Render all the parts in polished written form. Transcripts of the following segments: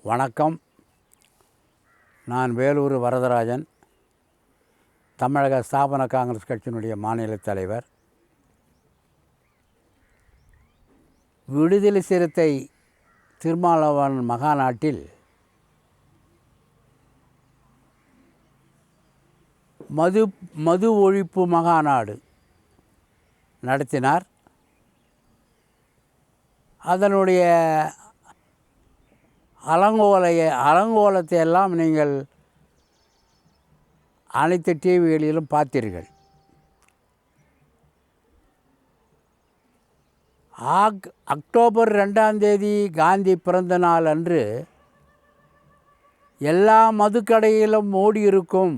வணக்கம். நான் வேலூர் வரதராஜன், தமிழக ஸ்தாபன காங்கிரஸ் கட்சியினுடைய மாநில தலைவர். விடுதலை சிறுத்தை திருமாவளவன் மகாநாட்டில் மது ஒழிப்பு மகாநாடு நடத்தினார். அதனுடைய அலங்கோலத்தை எல்லாம் நீங்கள் அனைத்து டிவிகளிலும் பார்த்தீர்கள். அக்டோபர் 2 காந்தி பிறந்த நாள் அன்று எல்லா மதுக்கடையிலும் மூடி இருக்கும்.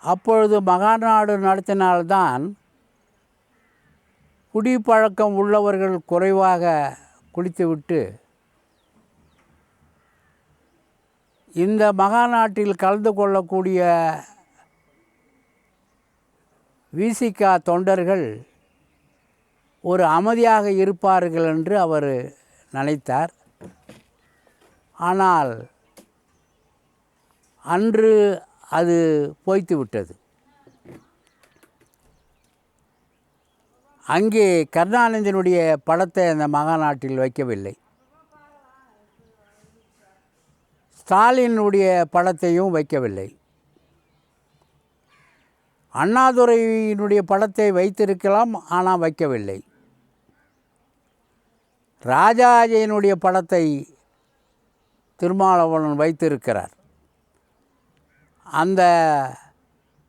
அப்பொழுது மகாநாடு நடத்தினால்தான் குடிப்பழக்கம் உள்ளவர்கள் குறைவாக குடித்துவிட்டு இந்த மகாநாட்டில் கலந்து கொள்ளக்கூடிய விசிக தொண்டர்கள் ஒரு அமைதியாக இருப்பார்கள் என்று அவர் நினைத்தார். ஆனால் அன்று அது போய்த்து விட்டது. அங்கே கருணாநிதியினுடைய படத்தை அந்த மகாநாட்டில் வைக்கவில்லை. ஸ்டாலினுடைய படத்தையும் வைக்கவில்லை. அண்ணாதுரையினுடைய படத்தை வைத்திருக்கலாம், ஆனால் வைக்கவில்லை. ராஜாஜியினுடைய படத்தை திருமாவளவன் வைத்திருக்கிறார். அந்த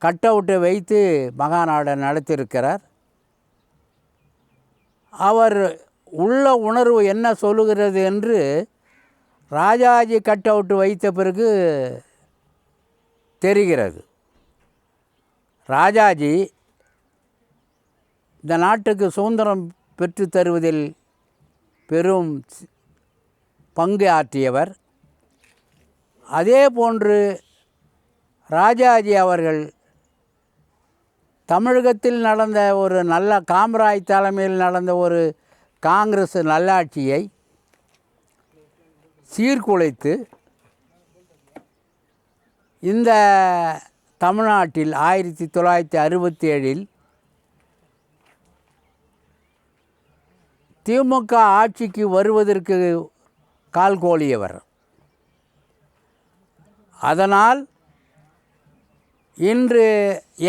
கட் அவுட்டை வைத்து மகாநாடு நடத்தியிருக்கிறார். அவர் உள்ள உணர்வு என்ன சொல்லுகிறது என்று ராஜாஜி கட் அவுட்டு வைத்த பிறகு தெரிகிறது. ராஜாஜி இந்த நாட்டுக்கு சுதந்திரம் பெற்று தருவதில் பெரும் பங்கு ஆற்றியவர். அதே போன்று ராஜாஜி அவர்கள் தமிழகத்தில் நடந்த ஒரு நல்ல காமராஜ் தலைமையில் நடந்த ஒரு காங்கிரஸ் நல்லாட்சியை சீர்குலைத்து இந்த தமிழ்நாட்டில் 1967 திமுக ஆட்சிக்கு வருவதற்கு கால் கோலியவர். அதனால் இன்று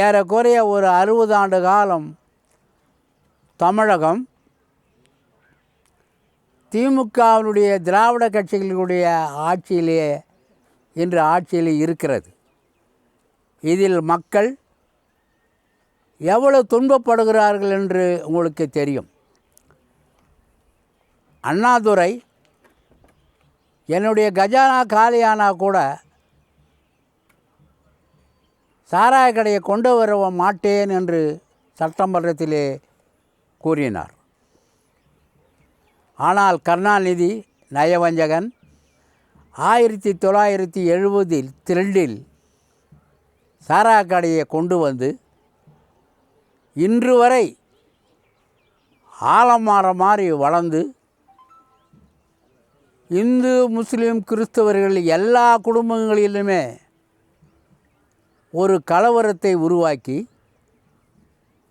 ஏறக்குறைய ஒரு 60 ஆண்டு காலம் தமிழகம் திமுகவினுடைய திராவிட கட்சிகளுடைய ஆட்சியிலே இருக்கிறது. இதில் மக்கள் எவ்வளவு துன்பப்படுகிறார்கள் என்று உங்களுக்கு தெரியும். அண்ணாதுரை என்னுடைய கஜானா காலியானா கூட சாராய கடையை கொண்டு வர மாட்டேன் என்று சட்டமன்றத்திலே கூறினார். ஆனால் கருணாநிதி நயவஞ்சகன் 1972 சாராய கடையை கொண்டு வந்து இன்று வரை ஆலமரம் மாதிரி வளர்ந்து இந்து முஸ்லீம் கிறிஸ்தவர்கள் எல்லா குடும்பங்களிலுமே ஒரு கலவரத்தை உருவாக்கி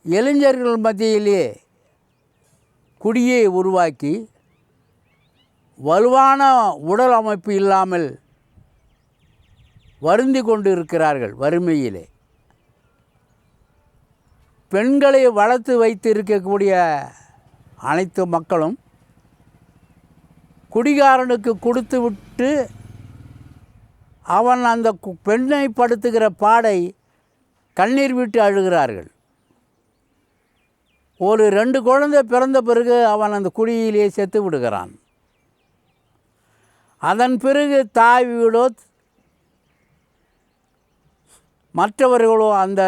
இளைஞர்கள் மத்தியிலே குடியை உருவாக்கி வலுவான உடல் அமைப்பு இல்லாமல் வருந்தி கொண்டு இருக்கிறார்கள். வறுமையிலே பெண்களை வளர்த்து வைத்து இருக்கக்கூடிய அனைத்து மக்களும் குடிகாரனுக்கு கொடுத்து விட்டு அவன் அந்த பெண்ணை படுத்துகிற பாடை கண்ணீர் விட்டு அழுகிறார்கள். ஒரு 2 குழந்தை பிறந்த பிறகு அவன் அந்த குடியிலே செத்து விடுகிறான். அதன் பிறகு தாய் வீடோ மற்றவர்களோ அந்த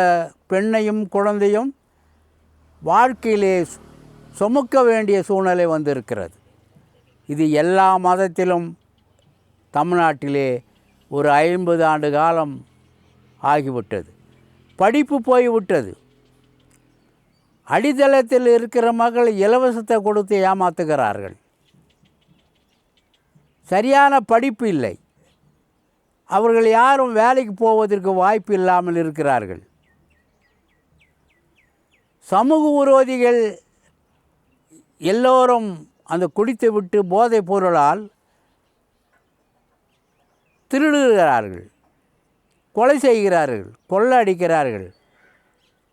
பெண்ணையும் குழந்தையும் வாழ்க்கையிலே சுமக்க வேண்டிய சூழ்நிலை வந்திருக்கிறது. இது எல்லா மதத்திலும் தமிழ்நாட்டிலே ஒரு 50 ஆண்டு காலம் ஆகிவிட்டது. படிப்பு போய்விட்டது. அடித்தளத்தில் இருக்கிற மக்கள் இலவசத்தை கொடுத்து ஏமாற்றுகிறார்கள். சரியான படிப்பு இல்லை. அவர்கள் யாரும் வேலைக்கு போவதற்கு வாய்ப்பு இல்லாமல் இருக்கிறார்கள். சமூக விரோதிகள் எல்லோரும் அந்த குடித்து விட்டு போதைப் பொருளால் திருடுகிறார்கள், கொலை செய்கிறார்கள், கொள்ளடிக்கிறார்கள்.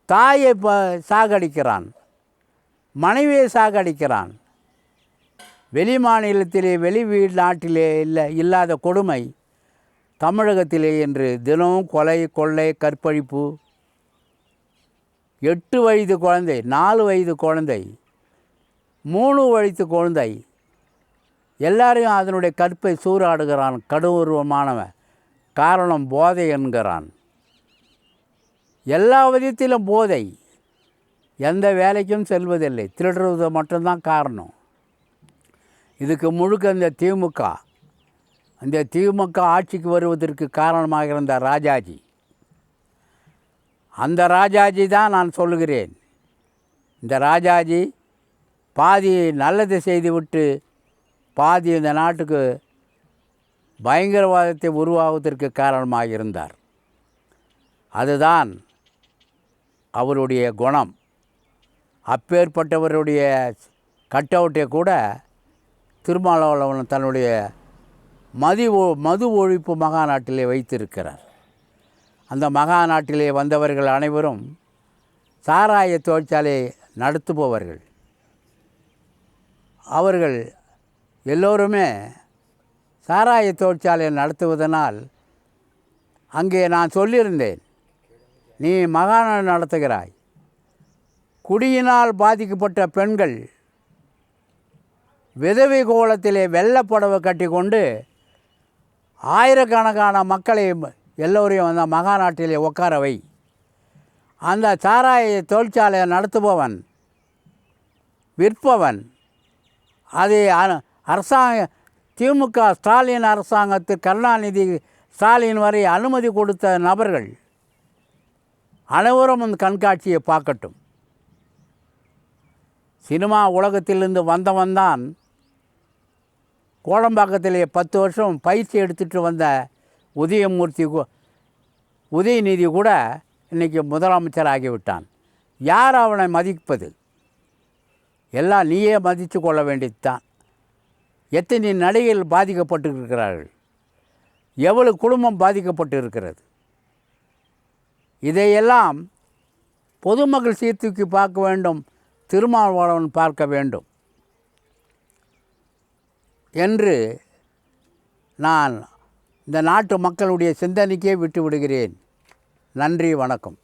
தாயை சாகடிக்கிறான், மனைவியை சாகடிக்கிறான். வெளி மாநிலத்திலே வெளி நாட்டிலே இல்லாத கொடுமை தமிழகத்திலே என்று தினமும் கொலை, கொள்ளை, கற்பழிப்பு. 8 வயது குழந்தை, 4 வயது குழந்தை, 3 வயது குழந்தை எல்லாரையும் அதனுடைய கற்பை சூறாடுகிறான் கடூரமானவன். காரணம் போதை என்கிறான். எல்லா விதத்திலும் போதை. எந்த வேலைக்கும் செல்வதில்லை, திருடுறது மட்டும்தான் காரணம். இதுக்கு முழுக்க இந்த திமுக ஆட்சிக்கு வருவதற்கு காரணமாக இருந்த ராஜாஜி, அந்த ராஜாஜி தான் நான் சொல்லுகிறேன். இந்த ராஜாஜி பாதி நல்லதை செய்துவிட்டு பாதி இந்த நாட்டுக்கு பயங்கரவாதத்தை உருவாவதற்கு காரணமாக இருந்தார். அதுதான் அவருடைய குணம். அப்பேற்பட்டவருடைய கட் அவுட்டை கூட திருமாவளவன் தன்னுடைய மது ஒழிப்பு மகாநாட்டிலே வைத்திருக்கிறார். அந்த மகாநாட்டிலே வந்தவர்கள் அனைவரும் சாராய தொழிற்சாலை நடத்துபவர்கள். அவர்கள் எல்லோருமே சாராய தொழிற்சாலையை நடத்துவதனால் அங்கே நான் சொல்லியிருந்தேன், நீ மகாநாடு நடத்துகிறாய், குடியினால் பாதிக்கப்பட்ட பெண்கள் விதவை கோலத்திலே வெள்ளப்புடவை கட்டி கொண்டு ஆயிரக்கணக்கான மக்களை எல்லோரையும் அந்த மகாநாட்டிலே உட்கார வை. அந்த சாராய தொழிற்சாலையை நடத்துபவன், விற்பவன், அதை திமுக ஸ்டாலின் அரசாங்கத்து கருணாநிதி ஸ்டாலின் வரை அனுமதி கொடுத்த நபர்கள் அனைவரும் அந்த கண்காட்சியை பார்க்கட்டும். சினிமா உலகத்திலிருந்து வந்தவன் தான் கோடம்பாக்கத்திலே 10 வருஷம் பயிற்சி எடுத்துகிட்டு வந்த உதயநிதி கூட இன்றைக்கி முதலமைச்சர் ஆகிவிட்டான். யார் அவனை மதிப்பது? எல்லாம் நீயே மதித்து கொள்ள வேண்டியது தான். எத்தனை நடிகைகள் பாதிக்கப்பட்டு இருக்கிறார்கள், எவ்வளவு குடும்பம் பாதிக்கப்பட்டு இருக்கிறது. இதையெல்லாம் பொதுமக்கள் சீர்தூக்கி பார்க்க வேண்டும், திருமாவளவன் பார்க்க வேண்டும் என்று நான் இந்த நாட்டு மக்களுடைய சிந்தனைக்கே விட்டு விடுகிறேன். நன்றி, வணக்கம்.